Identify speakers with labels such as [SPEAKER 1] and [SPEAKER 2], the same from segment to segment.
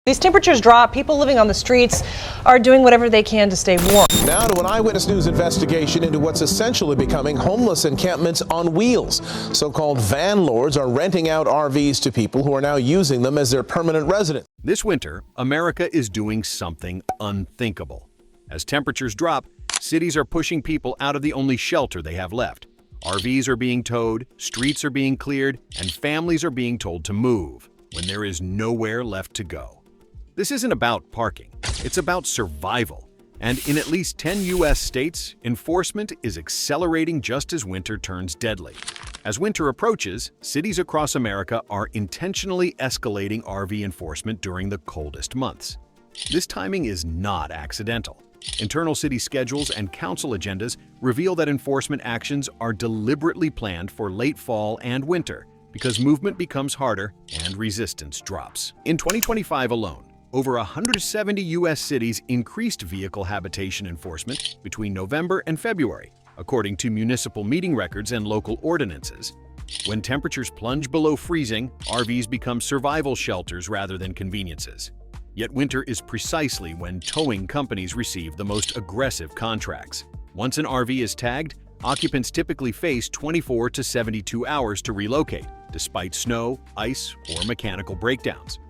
[SPEAKER 1] These temperatures drop, people living on the streets are doing whatever they can to stay warm.
[SPEAKER 2] Now to an Eyewitness News investigation into what's essentially becoming homeless encampments on wheels. So-called van lords are renting out RVs to people who are now using them as their permanent residence.
[SPEAKER 3] This winter, America is doing something unthinkable. As temperatures drop, cities are pushing people out of the only shelter they have left. RVs are being towed, streets are being cleared, and families are being told to move when there is nowhere left to go. This isn't about parking, it's about survival. And in at least 10 U.S. states, enforcement is accelerating just as winter turns deadly. As winter approaches, cities across America are intentionally escalating RV enforcement during the coldest months. This timing is not accidental. Internal city schedules and council agendas reveal that enforcement actions are deliberately planned for late fall and winter because movement becomes harder and resistance drops. In 2025 alone, over 170 U.S. cities increased vehicle habitation enforcement between November and February, according to municipal meeting records and local ordinances. When temperatures plunge below freezing, RVs become survival shelters rather than conveniences. Yet winter is precisely when towing companies receive the most aggressive contracts. Once an RV is tagged, occupants typically face 24 to 72 hours to relocate, despite snow, ice, or mechanical breakdowns.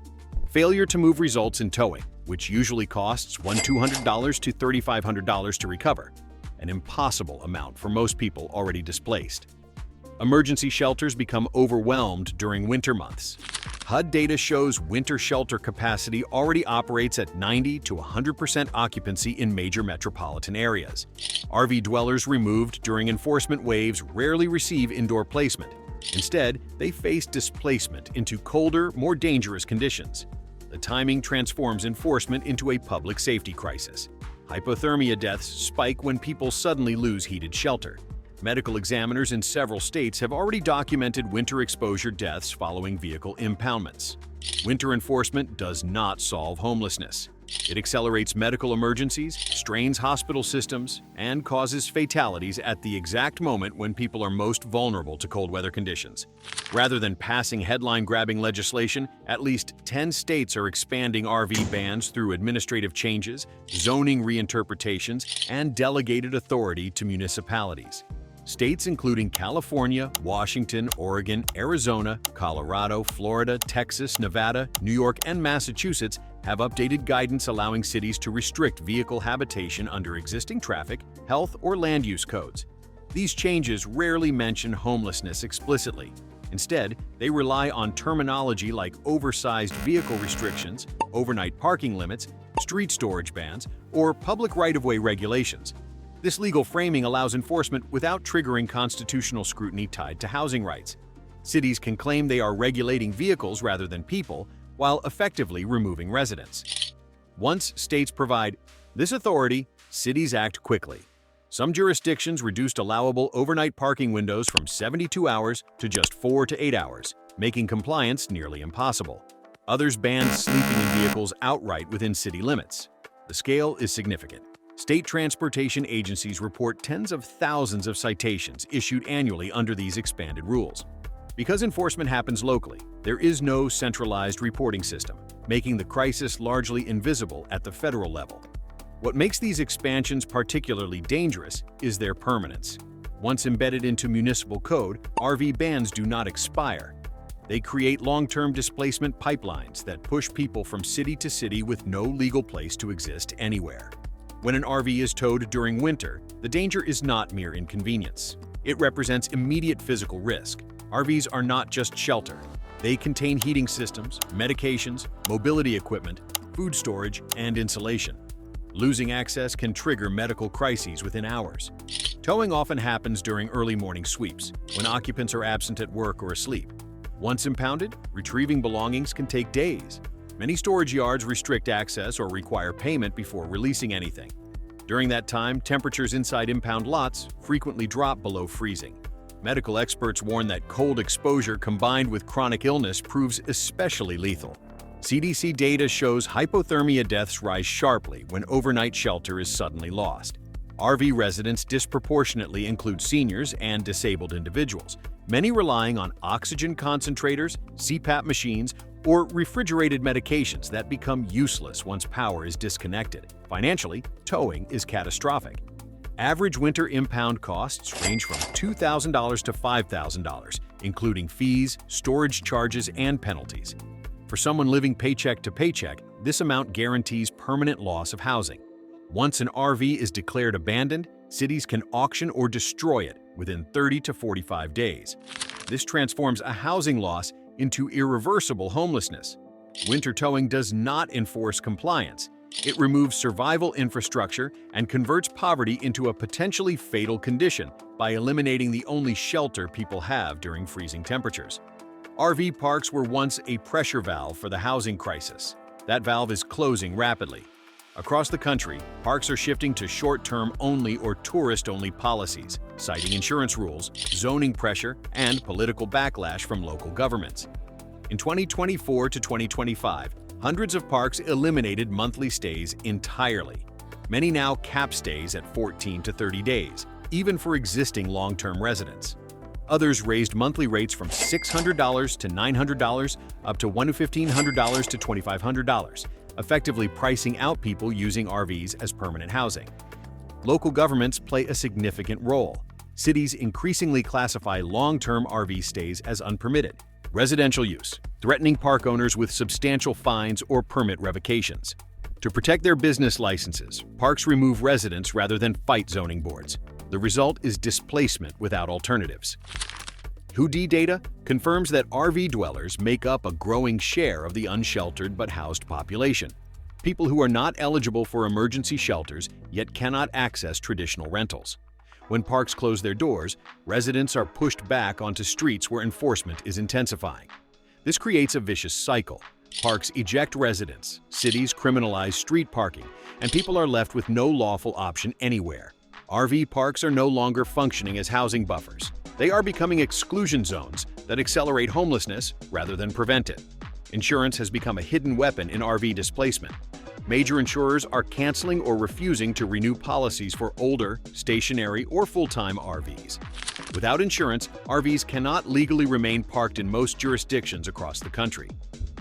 [SPEAKER 3] Failure to move results in towing, which usually costs $200 to $3,500 to recover, an impossible amount for most people already displaced. Emergency shelters become overwhelmed during winter months. HUD data shows winter shelter capacity already operates at 90 to 100% occupancy in major metropolitan areas. RV dwellers removed during enforcement waves rarely receive indoor placement. Instead, they face displacement into colder, more dangerous conditions. The timing transforms enforcement into a public safety crisis. Hypothermia deaths spike when people suddenly lose heated shelter. Medical examiners in several states have already documented winter exposure deaths following vehicle impoundments. Winter enforcement does not solve homelessness. It accelerates medical emergencies, strains hospital systems, and causes fatalities at the exact moment when people are most vulnerable to cold weather conditions. Rather than passing headline-grabbing legislation, at least 10 states are expanding RV bans through administrative changes, zoning reinterpretations, and delegated authority to municipalities. States including California, Washington, Oregon, Arizona, Colorado, Florida, Texas, Nevada, New York, and Massachusetts have updated guidance allowing cities to restrict vehicle habitation under existing traffic, health, or land use codes. These changes rarely mention homelessness explicitly. Instead, they rely on terminology like oversized vehicle restrictions, overnight parking limits, street storage bans, or public right-of-way regulations. This legal framing allows enforcement without triggering constitutional scrutiny tied to housing rights. Cities can claim they are regulating vehicles rather than people, while effectively removing residents. Once states provide this authority, cities act quickly. Some jurisdictions reduced allowable overnight parking windows from 72 hours to just 4 to 8 hours, making compliance nearly impossible. Others banned sleeping in vehicles outright within city limits. The scale is significant. State transportation agencies report tens of thousands of citations issued annually under these expanded rules. Because enforcement happens locally, there is no centralized reporting system, making the crisis largely invisible at the federal level. What makes these expansions particularly dangerous is their permanence. Once embedded into municipal code, RV bans do not expire. They create long-term displacement pipelines that push people from city to city with no legal place to exist anywhere. When an RV is towed during winter, the danger is not mere inconvenience. It represents immediate physical risk. RVs are not just shelter. They contain heating systems, medications, mobility equipment, food storage, and insulation. Losing access can trigger medical crises within hours. Towing often happens during early morning sweeps, when occupants are absent at work or asleep. Once impounded, retrieving belongings can take days. Many storage yards restrict access or require payment before releasing anything. During that time, temperatures inside impound lots frequently drop below freezing. Medical experts warn that cold exposure combined with chronic illness proves especially lethal. CDC data shows hypothermia deaths rise sharply when overnight shelter is suddenly lost. RV residents disproportionately include seniors and disabled individuals, many relying on oxygen concentrators, CPAP machines, or refrigerated medications that become useless once power is disconnected. Financially, towing is catastrophic. Average winter impound costs range from $2,000 to $5,000, including fees, storage charges, and penalties. For someone living paycheck to paycheck, this amount guarantees permanent loss of housing. Once an RV is declared abandoned, cities can auction or destroy it within 30 to 45 days. This transforms a housing loss into irreversible homelessness. Winter towing does not enforce compliance. It removes survival infrastructure and converts poverty into a potentially fatal condition by eliminating the only shelter people have during freezing temperatures. RV parks were once a pressure valve for the housing crisis. That valve is closing rapidly. Across the country, parks are shifting to short-term only or tourist-only policies, citing insurance rules, zoning pressure, and political backlash from local governments. In 2024 to 2025, hundreds of parks eliminated monthly stays entirely. Many now cap stays at 14 to 30 days, even for existing long-term residents. Others raised monthly rates from $600 to $900 up to $1,500 to $2,500, effectively pricing out people using RVs as permanent housing. Local governments play a significant role. Cities increasingly classify long-term RV stays as unpermitted. Residential use, threatening park owners with substantial fines or permit revocations. To protect their business licenses, parks remove residents rather than fight zoning boards. The result is displacement without alternatives. HUD data confirms that RV dwellers make up a growing share of the unsheltered but housed population. People who are not eligible for emergency shelters yet cannot access traditional rentals. When parks close their doors, residents are pushed back onto streets where enforcement is intensifying. This creates a vicious cycle. Parks eject residents, cities criminalize street parking, and people are left with no lawful option anywhere. RV parks are no longer functioning as housing buffers. They are becoming exclusion zones that accelerate homelessness rather than prevent it. Insurance has become a hidden weapon in RV displacement. Major insurers are canceling or refusing to renew policies for older, stationary, or full-time RVs. Without insurance, RVs cannot legally remain parked in most jurisdictions across the country.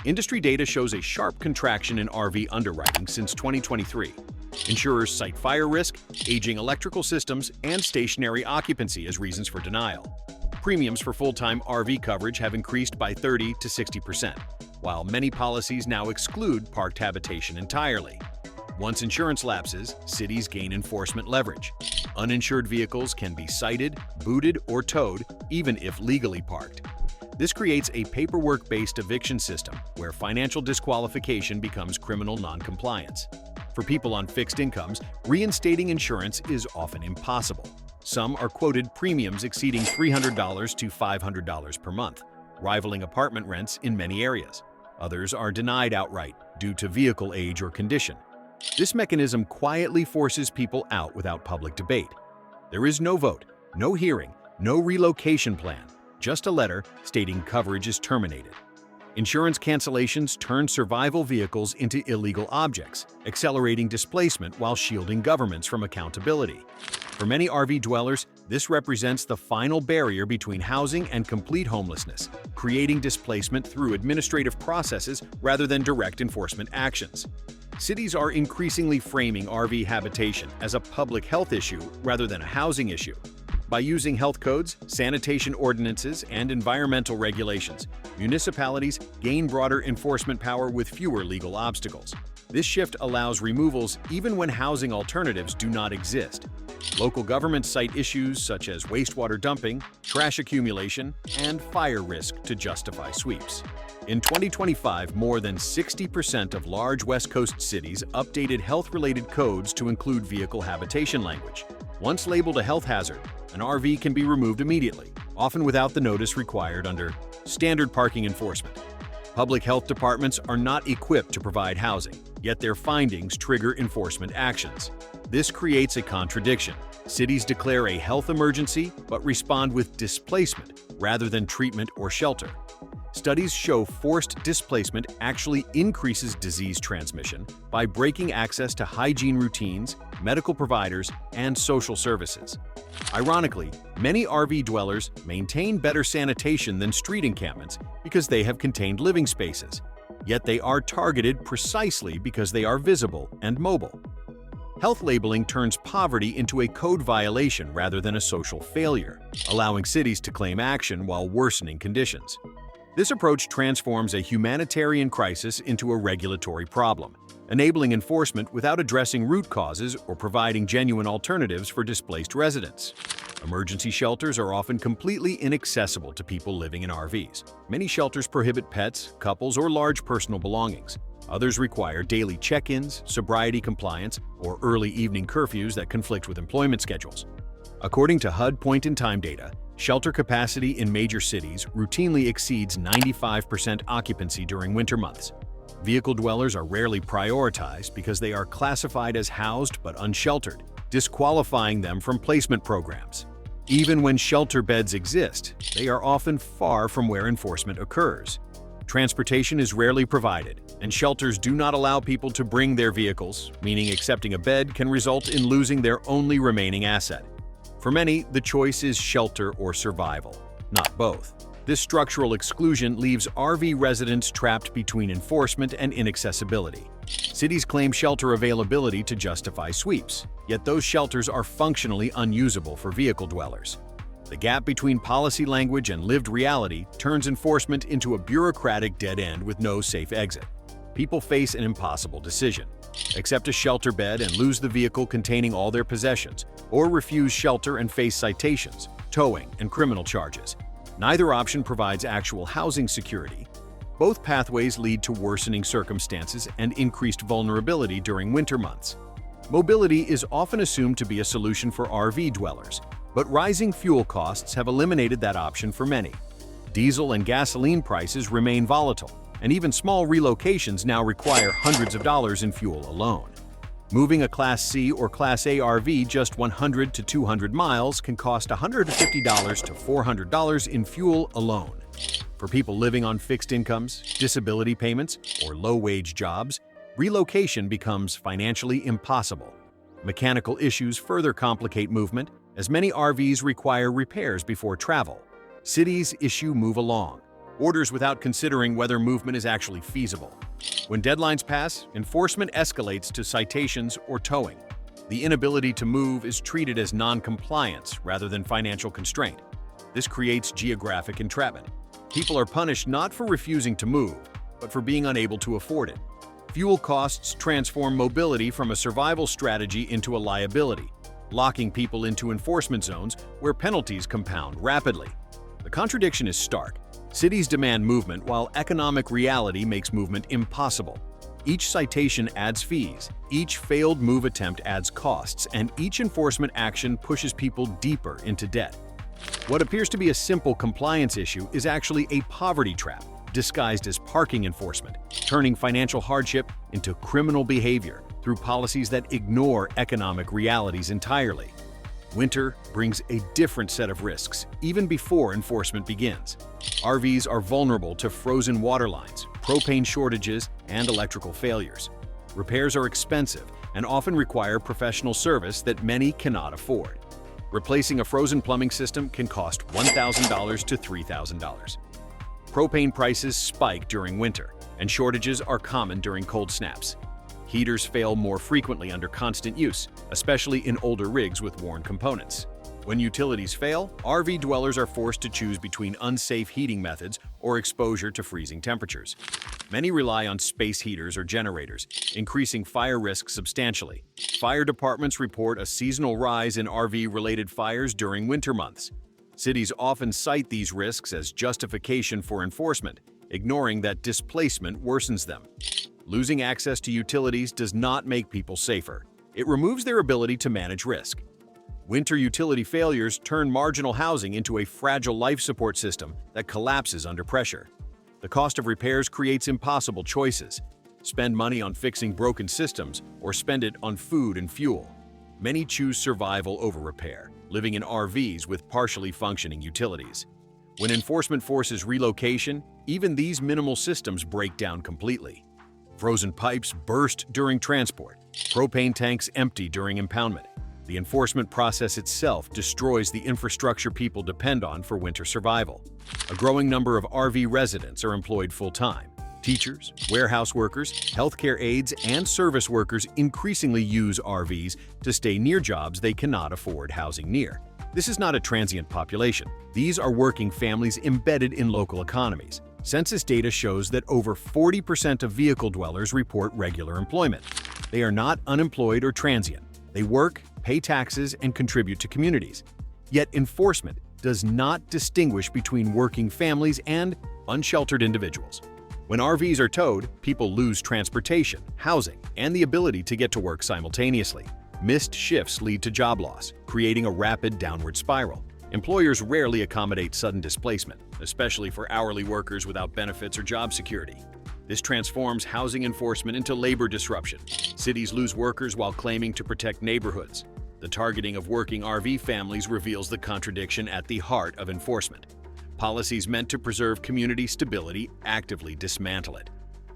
[SPEAKER 3] Industry data shows a sharp contraction in RV underwriting since 2023. Insurers cite fire risk, aging electrical systems, and stationary occupancy as reasons for denial. Premiums for full-time RV coverage have increased by 30 to 60%, while many policies now exclude parked habitation entirely. Once insurance lapses, cities gain enforcement leverage. Uninsured vehicles can be cited, booted, or towed, even if legally parked. This creates a paperwork-based eviction system where financial disqualification becomes criminal noncompliance. For people on fixed incomes, reinstating insurance is often impossible. Some are quoted premiums exceeding $300 to $500 per month, rivaling apartment rents in many areas. Others are denied outright due to vehicle age or condition. This mechanism quietly forces people out without public debate. There is no vote, no hearing, no relocation plan, just a letter stating coverage is terminated. Insurance cancellations turn survival vehicles into illegal objects, accelerating displacement while shielding governments from accountability. For many RV dwellers, this represents the final barrier between housing and complete homelessness, creating displacement through administrative processes rather than direct enforcement actions. Cities are increasingly framing RV habitation as a public health issue rather than a housing issue. By using health codes, sanitation ordinances, and environmental regulations, municipalities gain broader enforcement power with fewer legal obstacles. This shift allows removals even when housing alternatives do not exist. Local governments cite issues such as wastewater dumping, trash accumulation, and fire risk to justify sweeps. In 2025, more than 60% of large West Coast cities updated health-related codes to include vehicle habitation language. Once labeled a health hazard, an RV can be removed immediately, often without the notice required under standard parking enforcement. Public health departments are not equipped to provide housing, yet their findings trigger enforcement actions. This creates a contradiction. Cities declare a health emergency but respond with displacement rather than treatment or shelter. Studies show forced displacement actually increases disease transmission by breaking access to hygiene routines, medical providers, and social services. Ironically, many RV dwellers maintain better sanitation than street encampments because they have contained living spaces. Yet they are targeted precisely because they are visible and mobile. Health labeling turns poverty into a code violation rather than a social failure, allowing cities to claim action while worsening conditions. This approach transforms a humanitarian crisis into a regulatory problem, enabling enforcement without addressing root causes or providing genuine alternatives for displaced residents. Emergency shelters are often completely inaccessible to people living in RVs. Many shelters prohibit pets, couples, or large personal belongings. Others require daily check-ins, sobriety compliance, or early evening curfews that conflict with employment schedules. According to HUD point-in-time data, shelter capacity in major cities routinely exceeds 95% occupancy during winter months. Vehicle dwellers are rarely prioritized because they are classified as housed but unsheltered, disqualifying them from placement programs. Even when shelter beds exist, they are often far from where enforcement occurs. Transportation is rarely provided, and shelters do not allow people to bring their vehicles, meaning accepting a bed can result in losing their only remaining asset. For many, the choice is shelter or survival, not both. This structural exclusion leaves RV residents trapped between enforcement and inaccessibility. Cities claim shelter availability to justify sweeps, yet those shelters are functionally unusable for vehicle dwellers. The gap between policy language and lived reality turns enforcement into a bureaucratic dead end with no safe exit. People face an impossible decision: accept a shelter bed and lose the vehicle containing all their possessions, or refuse shelter and face citations, towing, and criminal charges. Neither option provides actual housing security. Both pathways lead to worsening circumstances and increased vulnerability during winter months. Mobility is often assumed to be a solution for RV dwellers, but rising fuel costs have eliminated that option for many. Diesel and gasoline prices remain volatile, and even small relocations now require hundreds of dollars in fuel alone. Moving a Class C or Class A RV just 100 to 200 miles can cost $150 to $400 in fuel alone. For people living on fixed incomes, disability payments, or low-wage jobs, relocation becomes financially impossible. Mechanical issues further complicate movement, as many RVs require repairs before travel. Cities issue move-along orders without considering whether movement is actually feasible. When deadlines pass, enforcement escalates to citations or towing. The inability to move is treated as non-compliance rather than financial constraint. This creates geographic entrapment. People are punished not for refusing to move, but for being unable to afford it. Fuel costs transform mobility from a survival strategy into a liability, locking people into enforcement zones where penalties compound rapidly. The contradiction is stark. Cities demand movement while economic reality makes movement impossible. Each citation adds fees, each failed move attempt adds costs, and each enforcement action pushes people deeper into debt. What appears to be a simple compliance issue is actually a poverty trap disguised as parking enforcement, turning financial hardship into criminal behavior through policies that ignore economic realities entirely. Winter brings a different set of risks, even before enforcement begins. RVs are vulnerable to frozen water lines, propane shortages, and electrical failures. Repairs are expensive and often require professional service that many cannot afford. Replacing a frozen plumbing system can cost $1,000 to $3,000. Propane prices spike during winter, and shortages are common during cold snaps. Heaters fail more frequently under constant use, especially in older rigs with worn components. When utilities fail, RV dwellers are forced to choose between unsafe heating methods or exposure to freezing temperatures. Many rely on space heaters or generators, increasing fire risk substantially. Fire departments report a seasonal rise in RV-related fires during winter months. Cities often cite these risks as justification for enforcement, ignoring that displacement worsens them. Losing access to utilities does not make people safer. It removes their ability to manage risk. Winter utility failures turn marginal housing into a fragile life support system that collapses under pressure. The cost of repairs creates impossible choices. Spend money on fixing broken systems or spend it on food and fuel. Many choose survival over repair, living in RVs with partially functioning utilities. When enforcement forces relocation, even these minimal systems break down completely. Frozen pipes burst during transport. Propane tanks empty during impoundment. The enforcement process itself destroys the infrastructure people depend on for winter survival. A growing number of RV residents are employed full-time. Teachers, warehouse workers, healthcare aides, and service workers increasingly use RVs to stay near jobs they cannot afford housing near. This is not a transient population. These are working families embedded in local economies. Census data shows that over 40% of vehicle dwellers report regular employment. They are not unemployed or transient. They work, pay taxes, and contribute to communities. Yet enforcement does not distinguish between working families and unsheltered individuals. When RVs are towed, people lose transportation, housing, and the ability to get to work simultaneously. Missed shifts lead to job loss, creating a rapid downward spiral. Employers rarely accommodate sudden displacement, especially for hourly workers without benefits or job security. This transforms housing enforcement into labor disruption. Cities lose workers while claiming to protect neighborhoods. The targeting of working RV families reveals the contradiction at the heart of enforcement. Policies meant to preserve community stability actively dismantle it.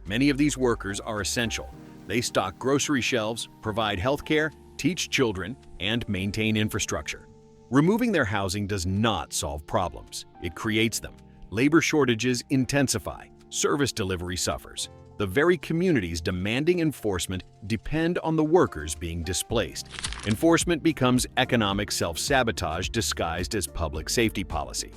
[SPEAKER 3] Many of these workers are essential. They stock grocery shelves, provide health care, teach children, and maintain infrastructure. Removing their housing does not solve problems. It creates them. Labor shortages intensify. Service delivery suffers. The very communities demanding enforcement depend on the workers being displaced. Enforcement becomes economic self-sabotage disguised as public safety policy.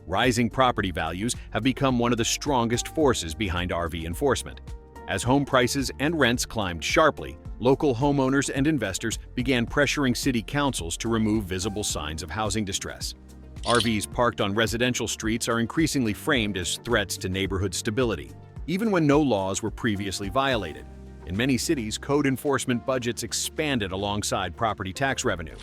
[SPEAKER 3] Rising property values have become one of the strongest forces behind RV enforcement. As home prices and rents climbed sharply, local homeowners and investors began pressuring city councils to remove visible signs of housing distress. RVs parked on residential streets are increasingly framed as threats to neighborhood stability, even when no laws were previously violated. In many cities, code enforcement budgets expanded alongside property tax revenue.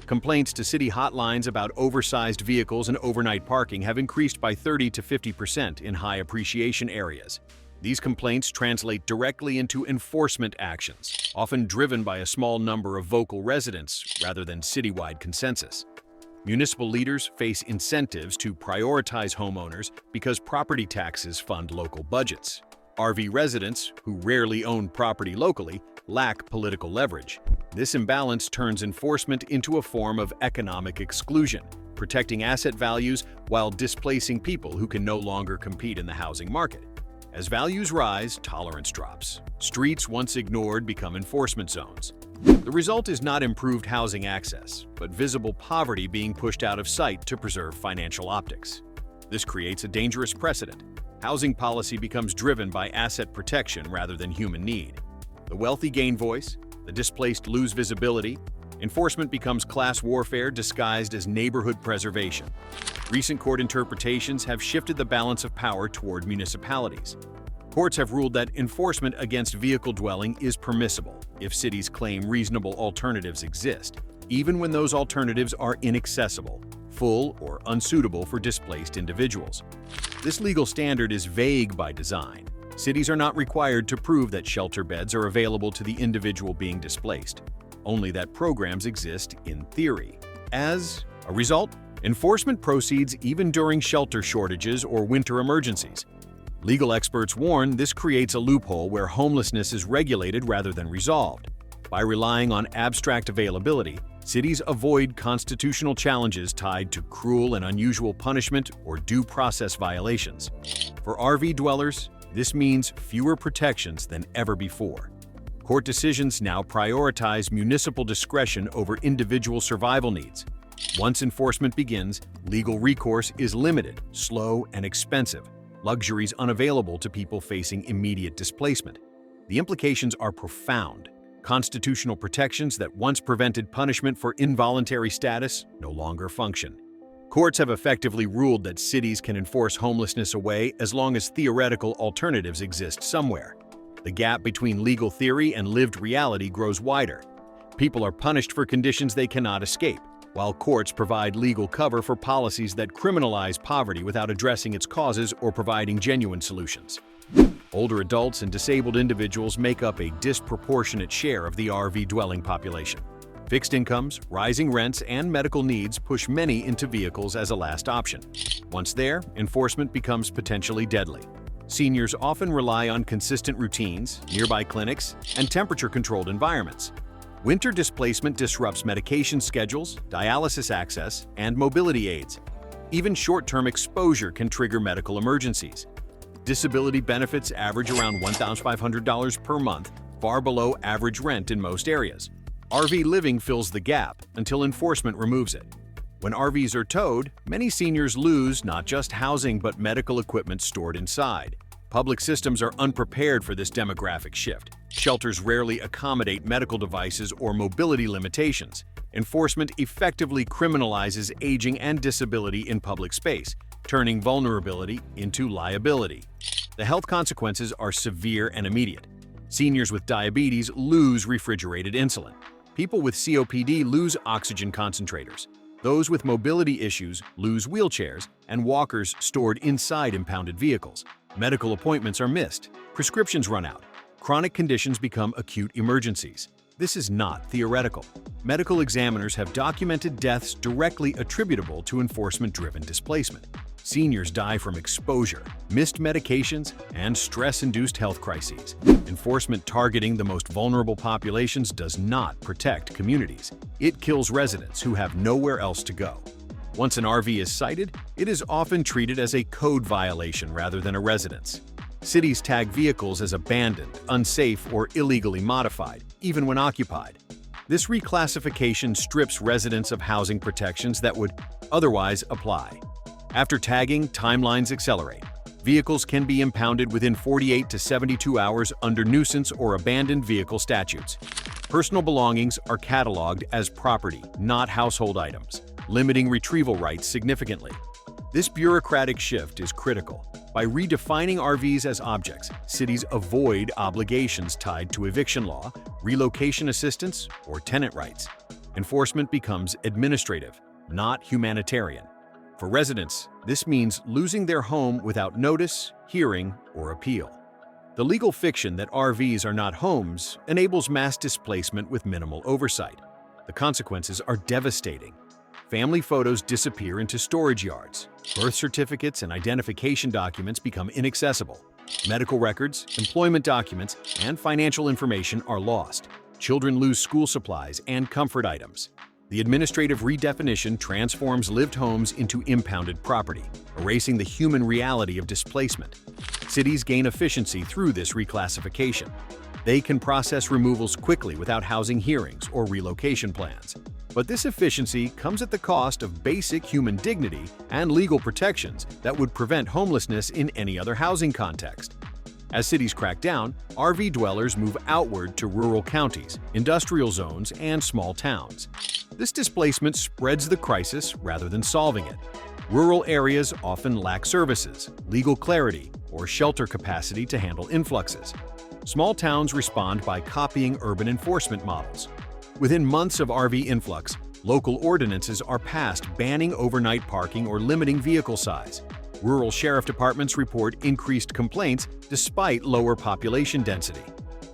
[SPEAKER 3] Complaints to city hotlines about oversized vehicles and overnight parking have increased by 30 to 50% in high appreciation areas. These complaints translate directly into enforcement actions, often driven by a small number of vocal residents rather than citywide consensus. Municipal leaders face incentives to prioritize homeowners because property taxes fund local budgets. RV residents, who rarely own property locally, lack political leverage. This imbalance turns enforcement into a form of economic exclusion, protecting asset values while displacing people who can no longer compete in the housing market. As values rise, tolerance drops. Streets once ignored become enforcement zones. The result is not improved housing access, but visible poverty being pushed out of sight to preserve financial optics. This creates a dangerous precedent. Housing policy becomes driven by asset protection rather than human need. The wealthy gain voice, the displaced lose visibility. Enforcement becomes class warfare disguised as neighborhood preservation. Recent court interpretations have shifted the balance of power toward municipalities. Courts have ruled that enforcement against vehicle dwelling is permissible if cities claim reasonable alternatives exist, even when those alternatives are inaccessible, full, or unsuitable for displaced individuals. This legal standard is vague by design. Cities are not required to prove that shelter beds are available to the individual being displaced, only that programs exist in theory. As a result, enforcement proceeds even during shelter shortages or winter emergencies. Legal experts warn this creates a loophole where homelessness is regulated rather than resolved. By relying on abstract availability, cities avoid constitutional challenges tied to cruel and unusual punishment or due process violations. For RV dwellers, this means fewer protections than ever before. Court decisions now prioritize municipal discretion over individual survival needs. Once enforcement begins, legal recourse is limited, slow, and expensive, luxuries unavailable to people facing immediate displacement. The implications are profound. Constitutional protections that once prevented punishment for involuntary status no longer function. Courts have effectively ruled that cities can enforce homelessness away as long as theoretical alternatives exist somewhere. The gap between legal theory and lived reality grows wider. People are punished for conditions they cannot escape, while courts provide legal cover for policies that criminalize poverty without addressing its causes or providing genuine solutions. Older adults and disabled individuals make up a disproportionate share of the RV dwelling population. Fixed incomes, rising rents, and medical needs push many into vehicles as a last option. Once there, enforcement becomes potentially deadly. Seniors often rely on consistent routines, nearby clinics, and temperature-controlled environments. Winter displacement disrupts medication schedules, dialysis access, and mobility aids. Even short-term exposure can trigger medical emergencies. Disability benefits average around $1,500 per month, far below average rent in most areas. RV living fills the gap until enforcement removes it. When RVs are towed, many seniors lose not just housing but medical equipment stored inside. Public systems are unprepared for this demographic shift. Shelters rarely accommodate medical devices or mobility limitations. Enforcement effectively criminalizes aging and disability in public space, turning vulnerability into liability. The health consequences are severe and immediate. Seniors with diabetes lose refrigerated insulin. People with COPD lose oxygen concentrators. Those with mobility issues lose wheelchairs and walkers stored inside impounded vehicles. Medical appointments are missed. Prescriptions run out. Chronic conditions become acute emergencies. This is not theoretical. Medical examiners have documented deaths directly attributable to enforcement-driven displacement. Seniors die from exposure, missed medications, and stress-induced health crises. Enforcement targeting the most vulnerable populations does not protect communities. It kills residents who have nowhere else to go. Once an RV is sighted, it is often treated as a code violation rather than a residence. Cities tag vehicles as abandoned, unsafe, or illegally modified, even when occupied. This reclassification strips residents of housing protections that would otherwise apply. After tagging, timelines accelerate. Vehicles can be impounded within 48 to 72 hours under nuisance or abandoned vehicle statutes. Personal belongings are cataloged as property, not household items, limiting retrieval rights significantly. This bureaucratic shift is critical. By redefining RVs as objects, cities avoid obligations tied to eviction law, relocation assistance, or tenant rights. Enforcement becomes administrative, not humanitarian. For residents, this means losing their home without notice, hearing, or appeal. The legal fiction that RVs are not homes enables mass displacement with minimal oversight. The consequences are devastating. Family photos disappear into storage yards. Birth certificates and identification documents become inaccessible. Medical records, employment documents, and financial information are lost. Children lose school supplies and comfort items. The administrative redefinition transforms lived homes into impounded property, erasing the human reality of displacement. Cities gain efficiency through this reclassification. They can process removals quickly without housing hearings or relocation plans. But this efficiency comes at the cost of basic human dignity and legal protections that would prevent homelessness in any other housing context. As cities crack down, RV dwellers move outward to rural counties, industrial zones, and small towns. This displacement spreads the crisis rather than solving it. Rural areas often lack services, legal clarity, or shelter capacity to handle influxes. Small towns respond by copying urban enforcement models. Within months of RV influx, local ordinances are passed banning overnight parking or limiting vehicle size. Rural sheriff departments report increased complaints despite lower population density.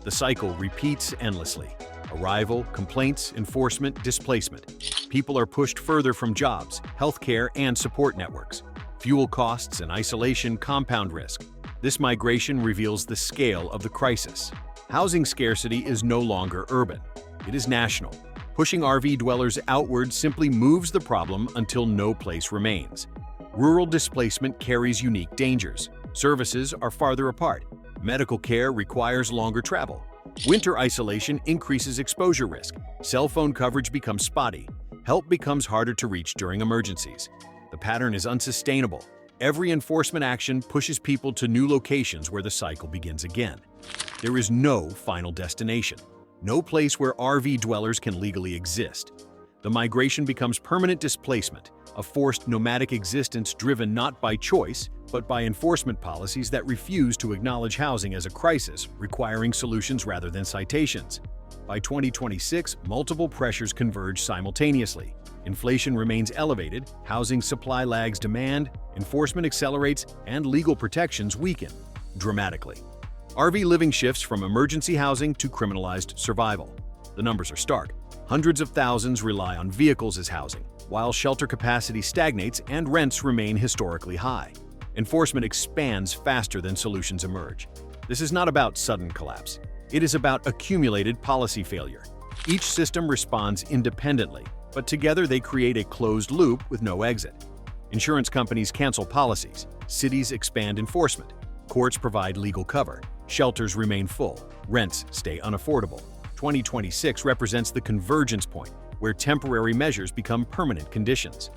[SPEAKER 3] The cycle repeats endlessly. Arrival, complaints, enforcement, displacement. People are pushed further from jobs, healthcare, and support networks. Fuel costs and isolation compound risk. This migration reveals the scale of the crisis. Housing scarcity is no longer urban. It is national. Pushing RV dwellers outward simply moves the problem until no place remains. Rural displacement carries unique dangers. Services are farther apart. Medical care requires longer travel. Winter isolation increases exposure risk. Cell phone coverage becomes spotty. Help becomes harder to reach during emergencies. The pattern is unsustainable. Every enforcement action pushes people to new locations where the cycle begins again. There is no final destination. No place where RV dwellers can legally exist. The migration becomes permanent displacement, a forced nomadic existence driven not by choice, but by enforcement policies that refuse to acknowledge housing as a crisis, requiring solutions rather than citations. By 2026, multiple pressures converge simultaneously. Inflation remains elevated, housing supply lags demand, enforcement accelerates, and legal protections weaken dramatically. RV living shifts from emergency housing to criminalized survival. The numbers are stark. Hundreds of thousands rely on vehicles as housing, while shelter capacity stagnates and rents remain historically high. Enforcement expands faster than solutions emerge. This is not about sudden collapse. It is about accumulated policy failure. Each system responds independently, but together they create a closed loop with no exit. Insurance companies cancel policies, cities expand enforcement, courts provide legal cover, shelters remain full, rents stay unaffordable. 2026 represents the convergence point, where temporary measures become permanent conditions.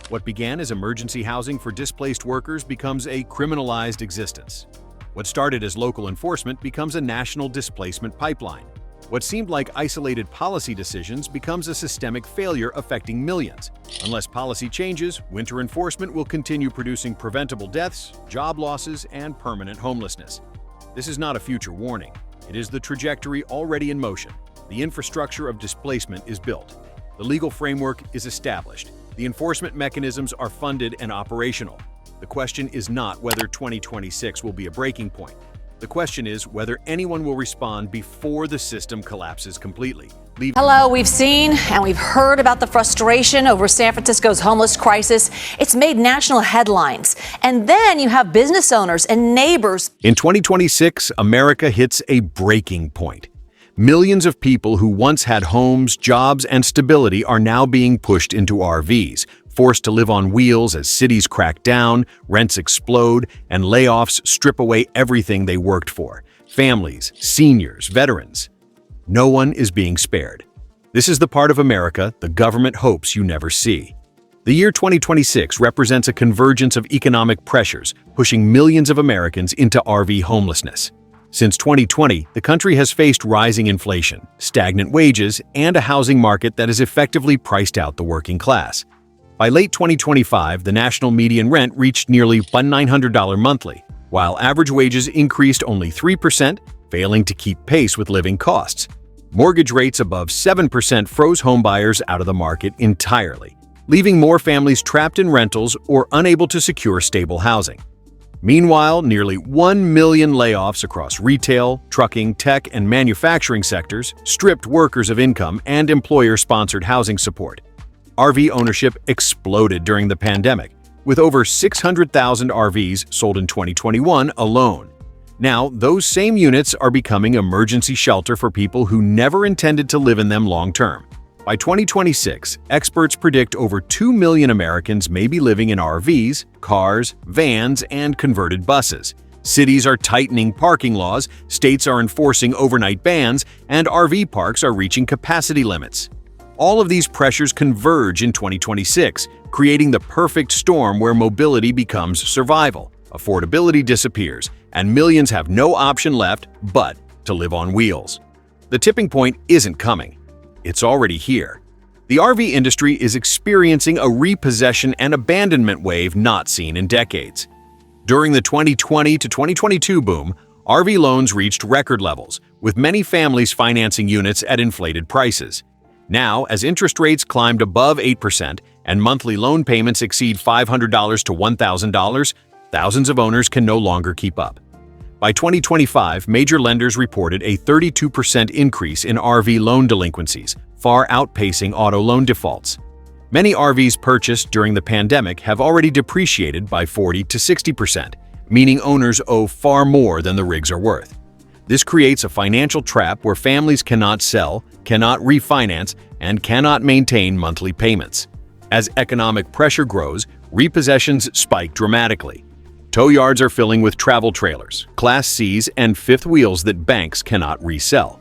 [SPEAKER 3] What began as emergency housing for displaced workers becomes a criminalized existence. What started as local enforcement becomes a national displacement pipeline. What seemed like isolated policy decisions becomes a systemic failure affecting millions. Unless policy changes, winter enforcement will continue producing preventable deaths, job losses, and permanent homelessness. This is not a future warning. It is the trajectory already in motion. The infrastructure of displacement is built. The legal framework is established. The enforcement mechanisms are funded and operational. The question is not whether 2026 will be a breaking point. The question is whether anyone will respond before the system collapses completely.
[SPEAKER 4] Hello, we've seen and we've heard about the frustration over San Francisco's homeless crisis. It's made national headlines. And then you have business owners and neighbors.
[SPEAKER 3] In 2026, America hits a breaking point. Millions of people who once had homes, jobs, and stability are now being pushed into RVs, forced to live on wheels as cities crack down, rents explode, and layoffs strip away everything they worked for. Families, seniors, veterans. No one is being spared. This is the part of America the government hopes you never see. The year 2026 represents a convergence of economic pressures, pushing millions of Americans into RV homelessness. Since 2020, the country has faced rising inflation, stagnant wages, and a housing market that has effectively priced out the working class. By late 2025, the national median rent reached nearly $1,900 monthly, while average wages increased only 3%, failing to keep pace with living costs. Mortgage rates above 7% froze homebuyers out of the market entirely, leaving more families trapped in rentals or unable to secure stable housing. Meanwhile, nearly 1 million layoffs across retail, trucking, tech, and manufacturing sectors stripped workers of income and employer-sponsored housing support. RV ownership exploded during the pandemic, with over 600,000 RVs sold in 2021 alone. Now, those same units are becoming emergency shelter for people who never intended to live in them long-term. By 2026, experts predict over 2 million Americans may be living in RVs, cars, vans, and converted buses. Cities are tightening parking laws, states are enforcing overnight bans, and RV parks are reaching capacity limits. All of these pressures converge in 2026, creating the perfect storm where mobility becomes survival, affordability disappears, and millions have no option left but to live on wheels. The tipping point isn't coming. It's already here. The RV industry is experiencing a repossession and abandonment wave not seen in decades. During the 2020 to 2022 boom, RV loans reached record levels, with many families financing units at inflated prices. Now, as interest rates climbed above 8% and monthly loan payments exceed $500 to $1,000, thousands of owners can no longer keep up. By 2025, major lenders reported a 32% increase in RV loan delinquencies, far outpacing auto loan defaults. Many RVs purchased during the pandemic have already depreciated by 40 to 60%, meaning owners owe far more than the rigs are worth. This creates a financial trap where families cannot sell, cannot refinance, and cannot maintain monthly payments. As economic pressure grows, repossessions spike dramatically. Tow yards are filling with travel trailers, Class Cs, and fifth wheels that banks cannot resell.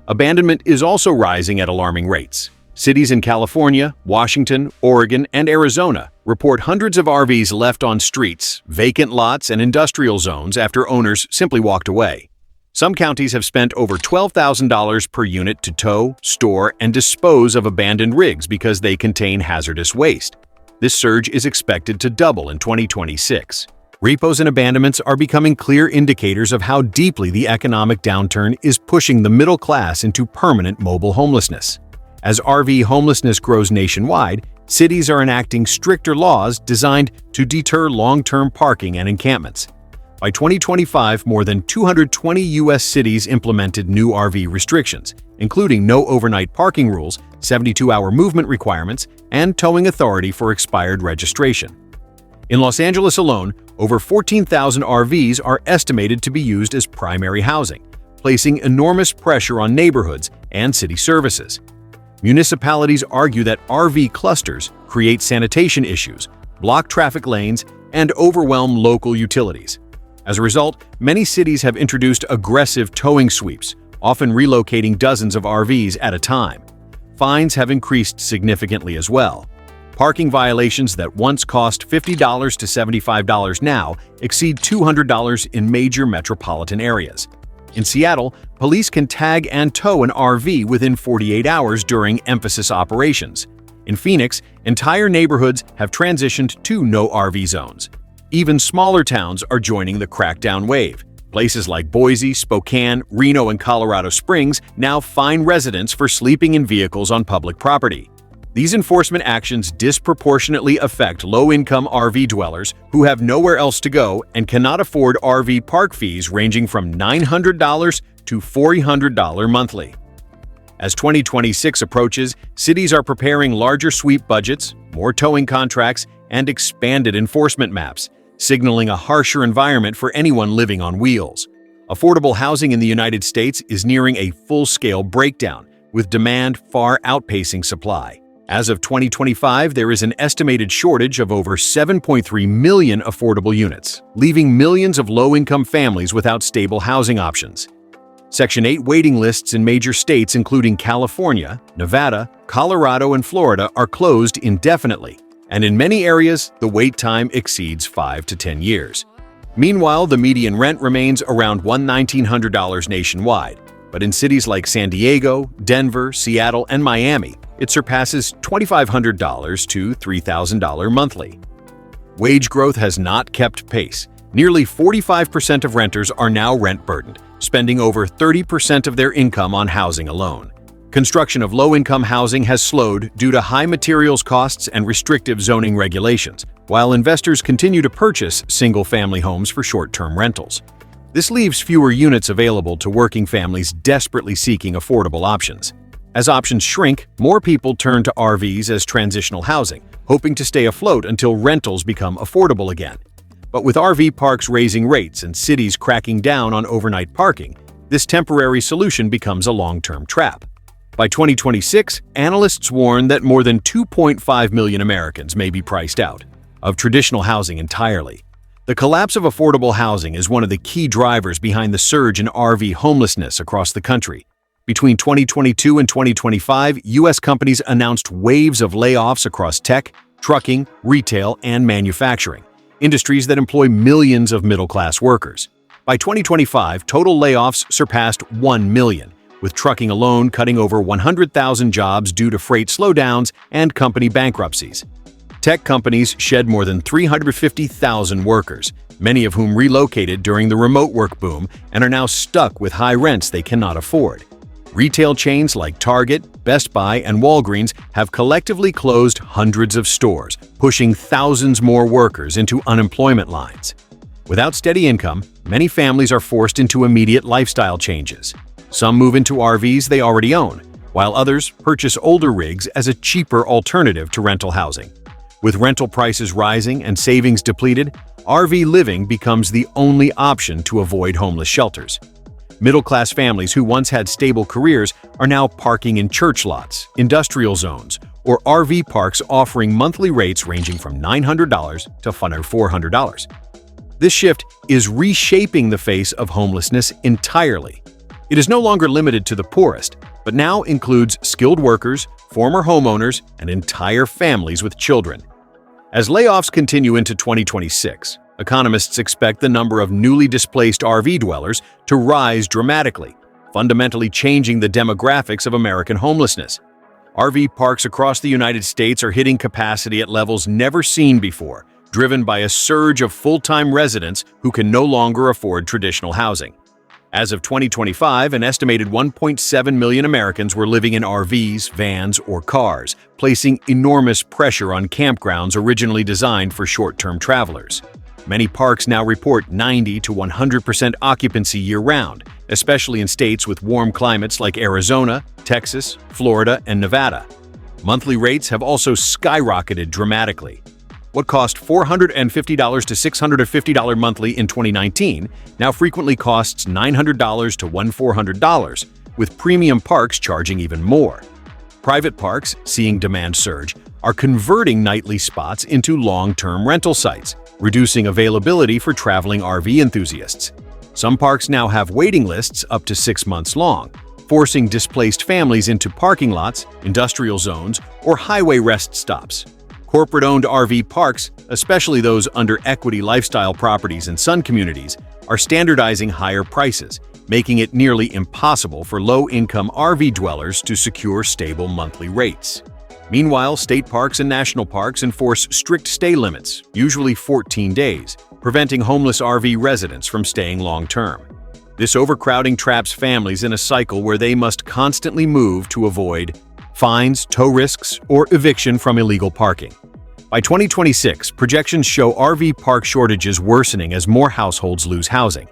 [SPEAKER 3] Abandonment is also rising at alarming rates. Cities in California, Washington, Oregon, and Arizona report hundreds of RVs left on streets, vacant lots, and industrial zones after owners simply walked away. Some counties have spent over $12,000 per unit to tow, store, and dispose of abandoned rigs because they contain hazardous waste. This surge is expected to double in 2026. Repos and abandonments are becoming clear indicators of how deeply the economic downturn is pushing the middle class into permanent mobile homelessness. As RV homelessness grows nationwide, cities are enacting stricter laws designed to deter long-term parking and encampments. By 2025, more than 220 U.S. cities implemented new RV restrictions, including no overnight parking rules, 72-hour movement requirements, and towing authority for expired registration. In Los Angeles alone, over 14,000 RVs are estimated to be used as primary housing, placing enormous pressure on neighborhoods and city services. Municipalities argue that RV clusters create sanitation issues, block traffic lanes, and overwhelm local utilities. As a result, many cities have introduced aggressive towing sweeps, often relocating dozens of RVs at a time. Fines have increased significantly as well. Parking violations that once cost $50 to $75 now exceed $200 in major metropolitan areas. In Seattle, police can tag and tow an RV within 48 hours during emphasis operations. In Phoenix, entire neighborhoods have transitioned to no RV zones. Even smaller towns are joining the crackdown wave. Places like Boise, Spokane, Reno, and Colorado Springs now fine residents for sleeping in vehicles on public property. These enforcement actions disproportionately affect low-income RV dwellers who have nowhere else to go and cannot afford RV park fees ranging from $900 to $400 monthly. As 2026 approaches, cities are preparing larger sweep budgets, more towing contracts, and expanded enforcement maps, signaling a harsher environment for anyone living on wheels. Affordable housing in the United States is nearing a full-scale breakdown, with demand far outpacing supply. As of 2025, there is an estimated shortage of over 7.3 million affordable units, leaving millions of low-income families without stable housing options. Section 8 waiting lists in major states including California, Nevada, Colorado, and Florida are closed indefinitely, and in many areas, the wait time exceeds 5 to 10 years. Meanwhile, the median rent remains around $1,900 nationwide, but in cities like San Diego, Denver, Seattle, and Miami, it surpasses $2,500 to $3,000 monthly. Wage growth has not kept pace. Nearly 45% of renters are now rent-burdened, spending over 30% of their income on housing alone. Construction of low-income housing has slowed due to high materials costs and restrictive zoning regulations, while investors continue to purchase single-family homes for short-term rentals. This leaves fewer units available to working families desperately seeking affordable options. As options shrink, more people turn to RVs as transitional housing, hoping to stay afloat until rentals become affordable again. But with RV parks raising rates and cities cracking down on overnight parking, this temporary solution becomes a long-term trap. By 2026, analysts warn that more than 2.5 million Americans may be priced out of traditional housing entirely. The collapse of affordable housing is one of the key drivers behind the surge in RV homelessness across the country. Between 2022 and 2025, U.S. companies announced waves of layoffs across tech, trucking, retail, and manufacturing, industries that employ millions of middle-class workers. By 2025, total layoffs surpassed 1 million, with trucking alone cutting over 100,000 jobs due to freight slowdowns and company bankruptcies. Tech companies shed more than 350,000 workers, many of whom relocated during the remote work boom and are now stuck with high rents they cannot afford. Retail chains like Target, Best Buy, and Walgreens have collectively closed hundreds of stores, pushing thousands more workers into unemployment lines. Without steady income, many families are forced into immediate lifestyle changes. Some move into RVs they already own, while others purchase older rigs as a cheaper alternative to rental housing. With rental prices rising and savings depleted, RV living becomes the only option to avoid homeless shelters. Middle-class families who once had stable careers are now parking in church lots, industrial zones, or RV parks offering monthly rates ranging from $900 to $400. This shift is reshaping the face of homelessness entirely. It is no longer limited to the poorest, but now includes skilled workers, former homeowners, and entire families with children. As layoffs continue into 2026, economists expect the number of newly displaced RV dwellers to rise dramatically, fundamentally changing the demographics of American homelessness. RV parks across the United States are hitting capacity at levels never seen before, driven by a surge of full-time residents who can no longer afford traditional housing. As of 2025, an estimated 1.7 million Americans were living in RVs, vans, or cars, placing enormous pressure on campgrounds originally designed for short-term travelers. Many parks now report 90 to 100% occupancy year-round, especially in states with warm climates like Arizona, Texas, Florida, and Nevada. Monthly rates have also skyrocketed dramatically. What cost $450 to $650 monthly in 2019 now frequently costs $900 to $1,400, with premium parks charging even more. Private parks, seeing demand surge, are converting nightly spots into long-term rental sites, reducing availability for traveling RV enthusiasts. Some parks now have waiting lists up to 6 months long, forcing displaced families into parking lots, industrial zones, or highway rest stops. Corporate-owned RV parks, especially those under equity lifestyle properties and sun communities, are standardizing higher prices, making it nearly impossible for low-income RV dwellers to secure stable monthly rates. Meanwhile, state parks and national parks enforce strict stay limits, usually 14 days, preventing homeless RV residents from staying long-term. This overcrowding traps families in a cycle where they must constantly move to avoid fines, tow risks, or eviction from illegal parking. By 2026, projections show RV park shortages worsening as more households lose housing.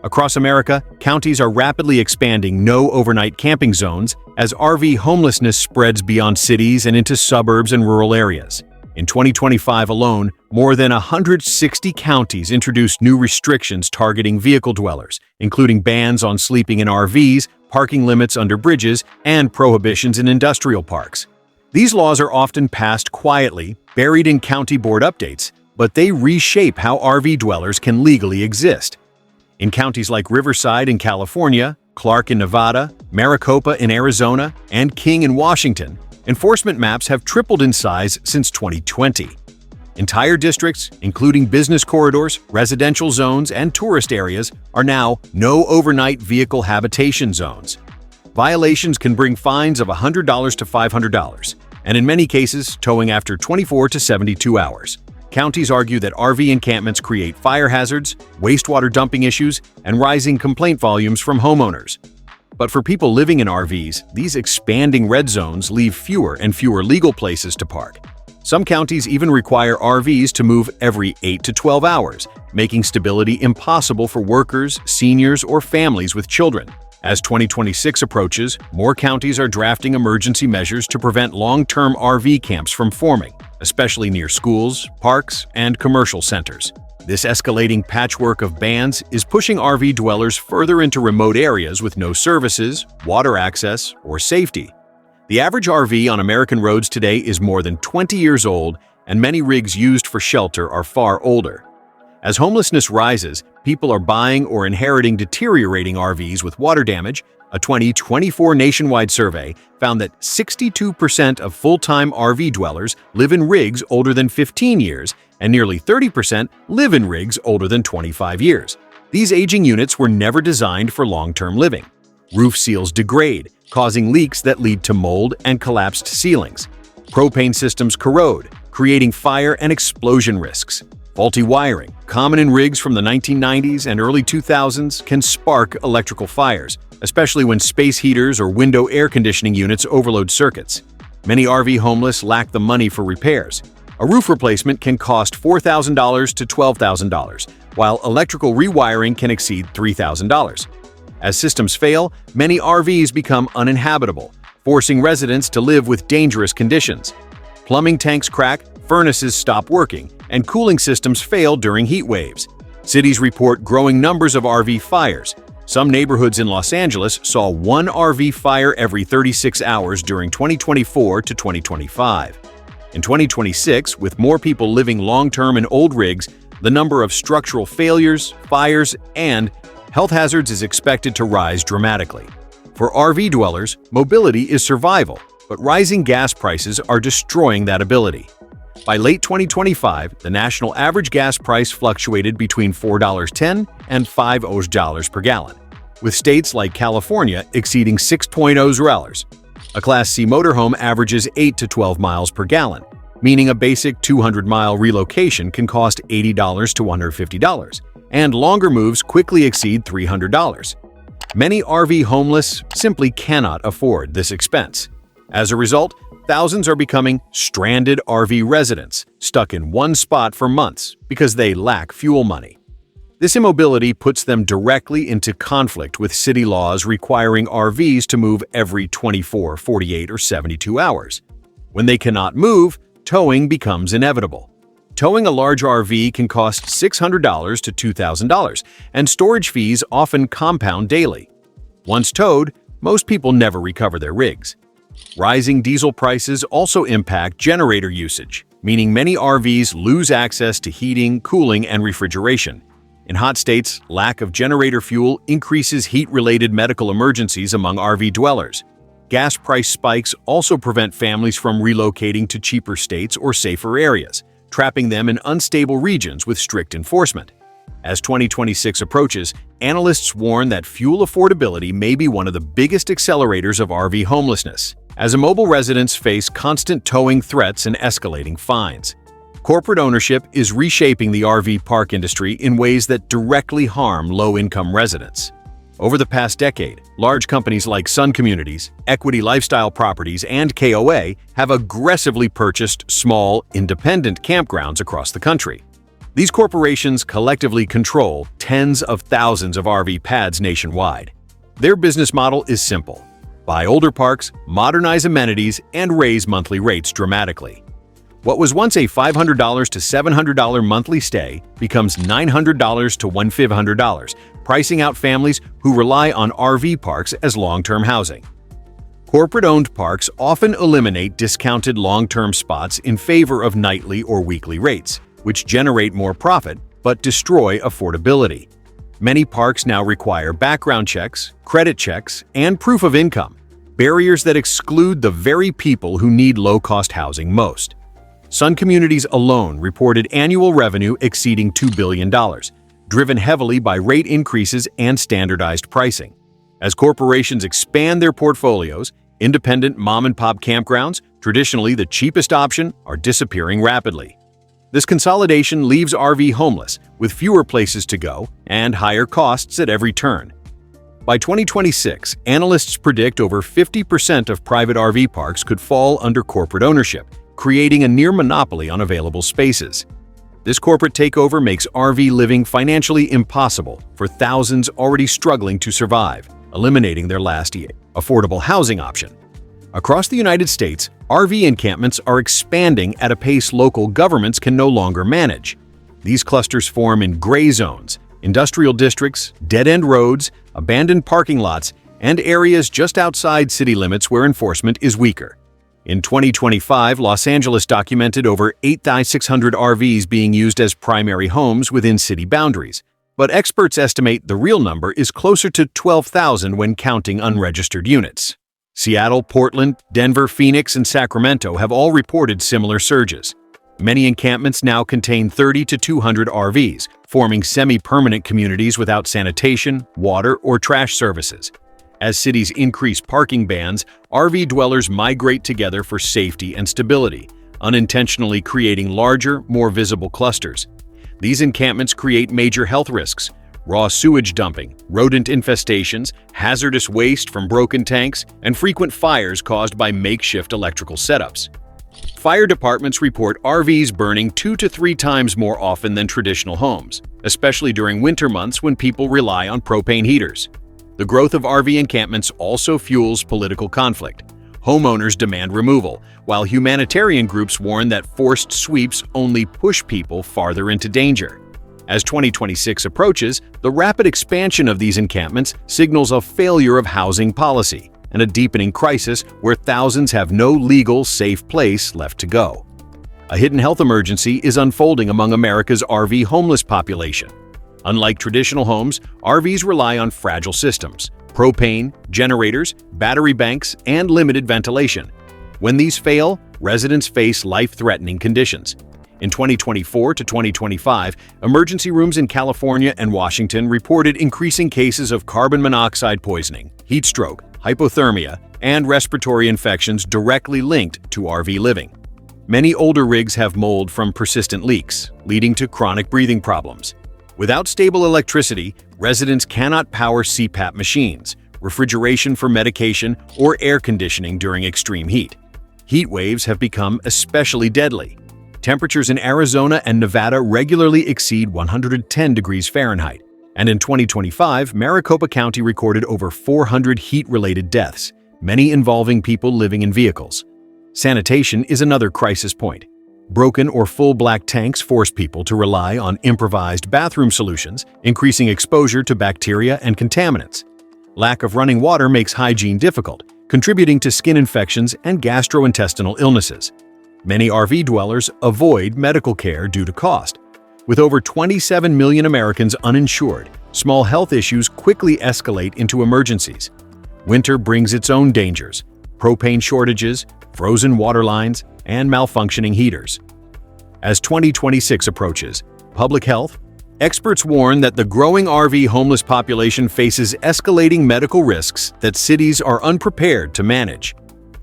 [SPEAKER 3] Across America, counties are rapidly expanding no overnight camping zones as RV homelessness spreads beyond cities and into suburbs and rural areas. In 2025 alone, more than 160 counties introduced new restrictions targeting vehicle dwellers, including bans on sleeping in RVs, parking limits under bridges, and prohibitions in industrial parks. These laws are often passed quietly, buried in county board updates, but they reshape how RV dwellers can legally exist. In counties like Riverside in California, Clark in Nevada, Maricopa in Arizona, and King in Washington, enforcement maps have tripled in size since 2020. Entire districts, including business corridors, residential zones, and tourist areas, are now no overnight vehicle habitation zones. Violations can bring fines of $100 to $500, and in many cases, towing after 24 to 72 hours. Counties argue that RV encampments create fire hazards, wastewater dumping issues, and rising complaint volumes from homeowners. But for people living in RVs, these expanding red zones leave fewer and fewer legal places to park. Some counties even require RVs to move every 8 to 12 hours, making stability impossible for workers, seniors, or families with children. As 2026 approaches, more counties are drafting emergency measures to prevent long-term RV camps from forming, especially near schools, parks, and commercial centers. This escalating patchwork of bans is pushing RV dwellers further into remote areas with no services, water access, or safety. The average RV on American roads today is more than 20 years old, and many rigs used for shelter are far older. As homelessness rises, people are buying or inheriting deteriorating RVs with water damage. A 2024 nationwide survey found that 62% of full-time RV dwellers live in rigs older than 15 years, and nearly 30% live in rigs older than 25 years. These aging units were never designed for long-term living. Roof seals degrade, causing leaks that lead to mold and collapsed ceilings. Propane systems corrode, creating fire and explosion risks. Faulty wiring, common in rigs from the 1990s and early 2000s, can spark electrical fires, especially when space heaters or window air conditioning units overload circuits. Many RV homeless lack the money for repairs. A roof replacement can cost $4,000 to $12,000, while electrical rewiring can exceed $3,000. As systems fail, many RVs become uninhabitable, forcing residents to live with dangerous conditions. Plumbing tanks crack, furnaces stop working, and cooling systems fail during heat waves. Cities report growing numbers of RV fires. Some neighborhoods in Los Angeles saw one RV fire every 36 hours during 2024 to 2025. In 2026, with more people living long-term in old rigs, the number of structural failures, fires, and health hazards is expected to rise dramatically. For RV dwellers, mobility is survival, but rising gas prices are destroying that ability. By late 2025, the national average gas price fluctuated between $4.10 and $5 per gallon, with states like California exceeding $6.0. A Class C motorhome averages 8 to 12 miles per gallon, meaning a basic 200-mile relocation can cost $80 to $150, and longer moves quickly exceed $300. Many RV homeless simply cannot afford this expense. As a result, thousands are becoming stranded RV residents, stuck in one spot for months because they lack fuel money. This immobility puts them directly into conflict with city laws requiring RVs to move every 24, 48, or 72 hours. When they cannot move, towing becomes inevitable. Towing a large RV can cost $600 to $2,000, and storage fees often compound daily. Once towed, most people never recover their rigs. Rising diesel prices also impact generator usage, meaning many RVs lose access to heating, cooling, and refrigeration. In hot states, lack of generator fuel increases heat-related medical emergencies among RV dwellers. Gas price spikes also prevent families from relocating to cheaper states or safer areas, trapping them in unstable regions with strict enforcement. As 2026 approaches, analysts warn that fuel affordability may be one of the biggest accelerators of RV homelessness, as immobile residents face constant towing threats and escalating fines. Corporate ownership is reshaping the RV park industry in ways that directly harm low-income residents. Over the past decade, large companies like Sun Communities, Equity Lifestyle Properties, and KOA have aggressively purchased small, independent campgrounds across the country. These corporations collectively control tens of thousands of RV pads nationwide. Their business model is simple: buy older parks, modernize amenities, and raise monthly rates dramatically. What was once a $500 to $700 monthly stay becomes $900 to $1,500, pricing out families who rely on RV parks as long-term housing. Corporate-owned parks often eliminate discounted long-term spots in favor of nightly or weekly rates, which generate more profit but destroy affordability. Many parks now require background checks, credit checks, and proof of income, barriers that exclude the very people who need low-cost housing most. Sun Communities alone reported annual revenue exceeding $2 billion, driven heavily by rate increases and standardized pricing. As corporations expand their portfolios, independent mom-and-pop campgrounds, traditionally the cheapest option, are disappearing rapidly. This consolidation leaves RV homeless, with fewer places to go and higher costs at every turn. By 2026, analysts predict over 50% of private RV parks could fall under corporate ownership, creating a near monopoly on available spaces. This corporate takeover makes RV living financially impossible for thousands already struggling to survive, eliminating their last affordable housing option. Across the United States, RV encampments are expanding at a pace local governments can no longer manage. These clusters form in gray zones, industrial districts, dead-end roads, abandoned parking lots, and areas just outside city limits where enforcement is weaker. In 2025, Los Angeles documented over 8,600 RVs being used as primary homes within city boundaries, but experts estimate the real number is closer to 12,000 when counting unregistered units. Seattle, Portland, Denver, Phoenix, and Sacramento have all reported similar surges. Many encampments now contain 30 to 200 RVs, forming semi-permanent communities without sanitation, water, or trash services. As cities increase parking bans, RV dwellers migrate together for safety and stability, unintentionally creating larger, more visible clusters. These encampments create major health risks: raw sewage dumping, rodent infestations, hazardous waste from broken tanks, and frequent fires caused by makeshift electrical setups. Fire departments report RVs burning 2 to 3 times more often than traditional homes, especially during winter months when people rely on propane heaters. The growth of RV encampments also fuels political conflict. Homeowners demand removal, while humanitarian groups warn that forced sweeps only push people farther into danger. As 2026 approaches, the rapid expansion of these encampments signals a failure of housing policy and a deepening crisis where thousands have no legal, safe place left to go. A hidden health emergency is unfolding among America's RV homeless population. Unlike traditional homes, RVs rely on fragile systems: propane, generators, battery banks, and limited ventilation. When these fail, residents face life-threatening conditions. In 2024 to 2025, emergency rooms in California and Washington reported increasing cases of carbon monoxide poisoning, heat stroke, hypothermia, and respiratory infections directly linked to RV living. Many older rigs have mold from persistent leaks, leading to chronic breathing problems. Without stable electricity, residents cannot power CPAP machines, refrigeration for medication, or air conditioning during extreme heat. Heat waves have become especially deadly. Temperatures in Arizona and Nevada regularly exceed 110 degrees Fahrenheit, and in 2025, Maricopa County recorded over 400 heat-related deaths, many involving people living in vehicles. Sanitation is another crisis point. Broken or full black tanks force people to rely on improvised bathroom solutions, increasing exposure to bacteria and contaminants. Lack of running water makes hygiene difficult, contributing to skin infections and gastrointestinal illnesses. Many RV dwellers avoid medical care due to cost. With over 27 million Americans uninsured, small health issues quickly escalate into emergencies. Winter brings its own dangers: propane shortages, frozen water lines, and malfunctioning heaters. As 2026 approaches, public health experts warn that the growing RV homeless population faces escalating medical risks that cities are unprepared to manage.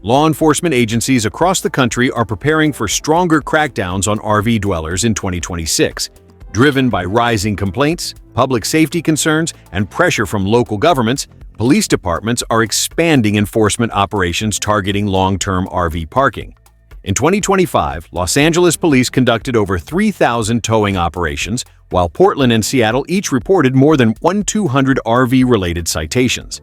[SPEAKER 3] Law enforcement agencies across the country are preparing for stronger crackdowns on RV dwellers in 2026, driven by rising complaints, public safety concerns, and pressure from local governments. Police departments are expanding enforcement operations targeting long-term RV parking. In 2025, Los Angeles police conducted over 3,000 towing operations, while Portland and Seattle each reported more than 1,200 RV-related citations.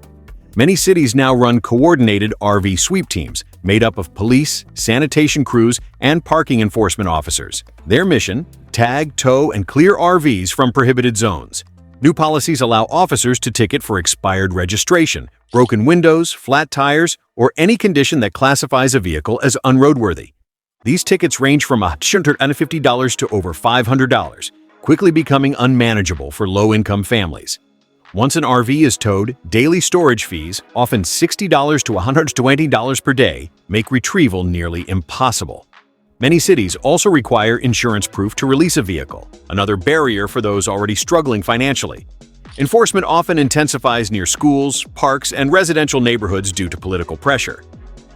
[SPEAKER 3] Many cities now run coordinated RV sweep teams made up of police, sanitation crews, and parking enforcement officers. Their mission: tag, tow, and clear RVs from prohibited zones. New policies allow officers to ticket for expired registration, broken windows, flat tires, or any condition that classifies a vehicle as unroadworthy. These tickets range from $150 to over $500, quickly becoming unmanageable for low-income families. Once an RV is towed, daily storage fees, often $60 to $120 per day, make retrieval nearly impossible. Many cities also require insurance proof to release a vehicle, another barrier for those already struggling financially. Enforcement often intensifies near schools, parks, and residential neighborhoods due to political pressure.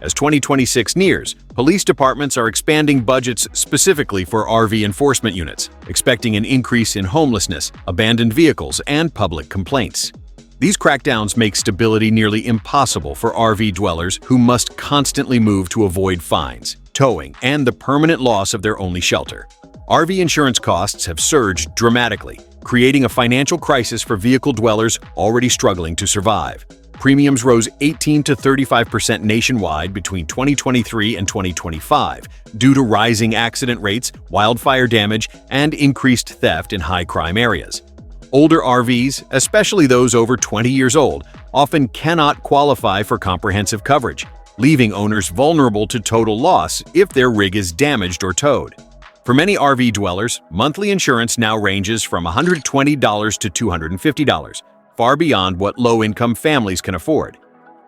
[SPEAKER 3] As 2026 nears, police departments are expanding budgets specifically for RV enforcement units, expecting an increase in homelessness, abandoned vehicles, and public complaints. These crackdowns make stability nearly impossible for RV dwellers who must constantly move to avoid fines, towing, and the permanent loss of their only shelter. RV insurance costs have surged dramatically, creating a financial crisis for vehicle dwellers already struggling to survive. Premiums rose 18 to 35% nationwide between 2023 and 2025 due to rising accident rates, wildfire damage, and increased theft in high-crime areas. Older RVs, especially those over 20 years old, often cannot qualify for comprehensive coverage, leaving owners vulnerable to total loss if their rig is damaged or towed. For many RV dwellers, monthly insurance now ranges from $120 to $250, far beyond what low-income families can afford.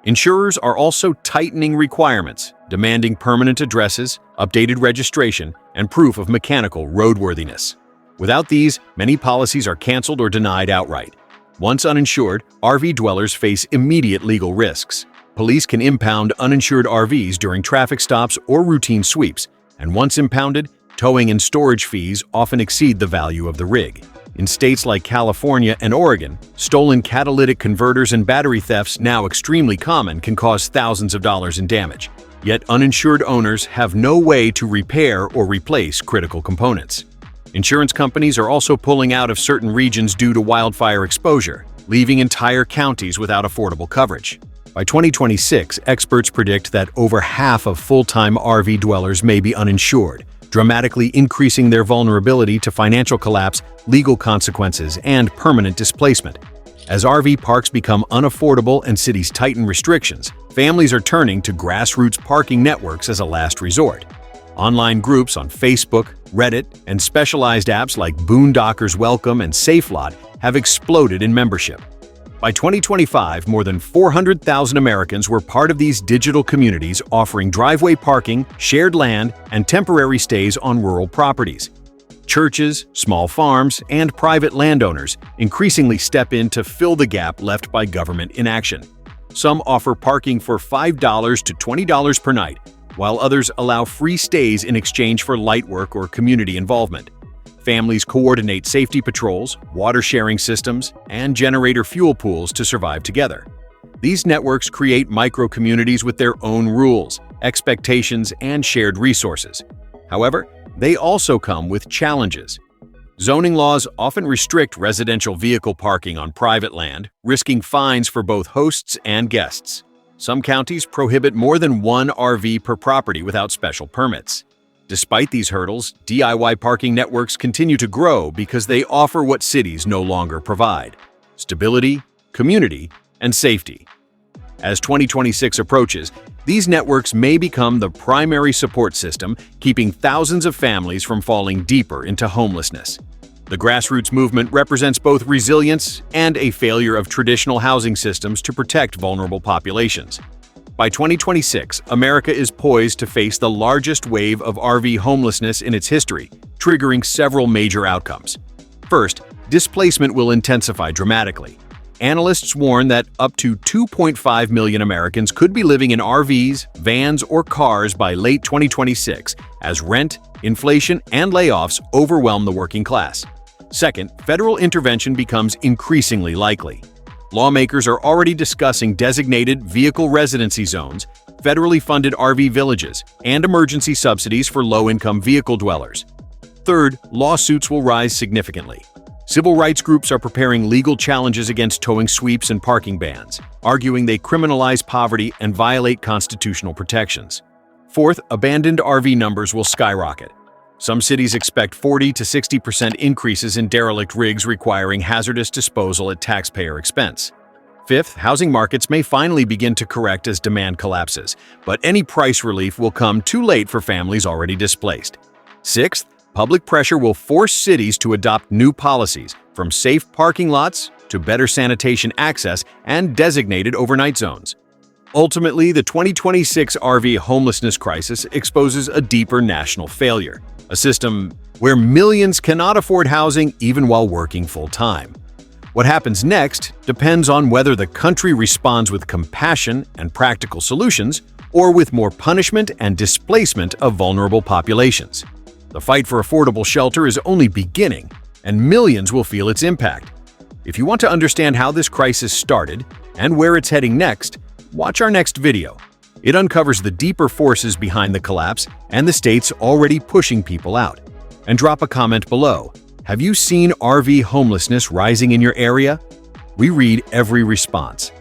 [SPEAKER 3] Insurers are also tightening requirements, demanding permanent addresses, updated registration, and proof of mechanical roadworthiness. Without these, many policies are canceled or denied outright. Once uninsured, RV dwellers face immediate legal risks. Police can impound uninsured RVs during traffic stops or routine sweeps, and once impounded, towing and storage fees often exceed the value of the rig. In states like California and Oregon, stolen catalytic converters and battery thefts, now extremely common, can cause thousands of dollars in damage. Yet uninsured owners have no way to repair or replace critical components. Insurance companies are also pulling out of certain regions due to wildfire exposure, leaving entire counties without affordable coverage. By 2026, experts predict that over half of full-time RV dwellers may be uninsured, dramatically increasing their vulnerability to financial collapse, legal consequences, and permanent displacement. As RV parks become unaffordable and cities tighten restrictions, families are turning to grassroots parking networks as a last resort. Online groups on Facebook, Reddit, and specialized apps like Boondockers Welcome and SafeLot have exploded in membership. By 2025, more than 400,000 Americans were part of these digital communities offering driveway parking, shared land, and temporary stays on rural properties. Churches, small farms, and private landowners increasingly step in to fill the gap left by government inaction. Some offer parking for $5 to $20 per night, while others allow free stays in exchange for light work or community involvement. Families coordinate safety patrols, water sharing systems, and generator fuel pools to survive together. These networks create micro-communities with their own rules, expectations, and shared resources. However, they also come with challenges. Zoning laws often restrict residential vehicle parking on private land, risking fines for both hosts and guests. Some counties prohibit more than one RV per property without special permits. Despite these hurdles, DIY parking networks continue to grow because they offer what cities no longer provide: stability, community, and safety. As 2026 approaches, these networks may become the primary support system, keeping thousands of families from falling deeper into homelessness. The grassroots movement represents both resilience and a failure of traditional housing systems to protect vulnerable populations. By 2026, America is poised to face the largest wave of RV homelessness in its history, triggering several major outcomes. First, displacement will intensify dramatically. Analysts warn that up to 2.5 million Americans could be living in RVs, vans, or cars by late 2026 as rent, inflation, and layoffs overwhelm the working class. Second, federal intervention becomes increasingly likely. Lawmakers are already discussing designated vehicle residency zones, federally funded RV villages, and emergency subsidies for low-income vehicle dwellers. Third, lawsuits will rise significantly. Civil rights groups are preparing legal challenges against towing sweeps and parking bans, arguing they criminalize poverty and violate constitutional protections. Fourth, abandoned RV numbers will skyrocket. Some cities expect 40 to 60% increases in derelict rigs requiring hazardous disposal at taxpayer expense. Fifth, housing markets may finally begin to correct as demand collapses, but any price relief will come too late for families already displaced. Sixth, public pressure will force cities to adopt new policies, from safe parking lots to better sanitation access and designated overnight zones. Ultimately, the 2026 RV homelessness crisis exposes a deeper national failure, a system where millions cannot afford housing even while working full-time. What happens next depends on whether the country responds with compassion and practical solutions, or with more punishment and displacement of vulnerable populations. The fight for affordable shelter is only beginning, and millions will feel its impact. If you want to understand how this crisis started and where it's heading next, watch our next video. It uncovers the deeper forces behind the collapse and the states already pushing people out. And drop a comment below. Have you seen RV homelessness rising in your area? We read every response.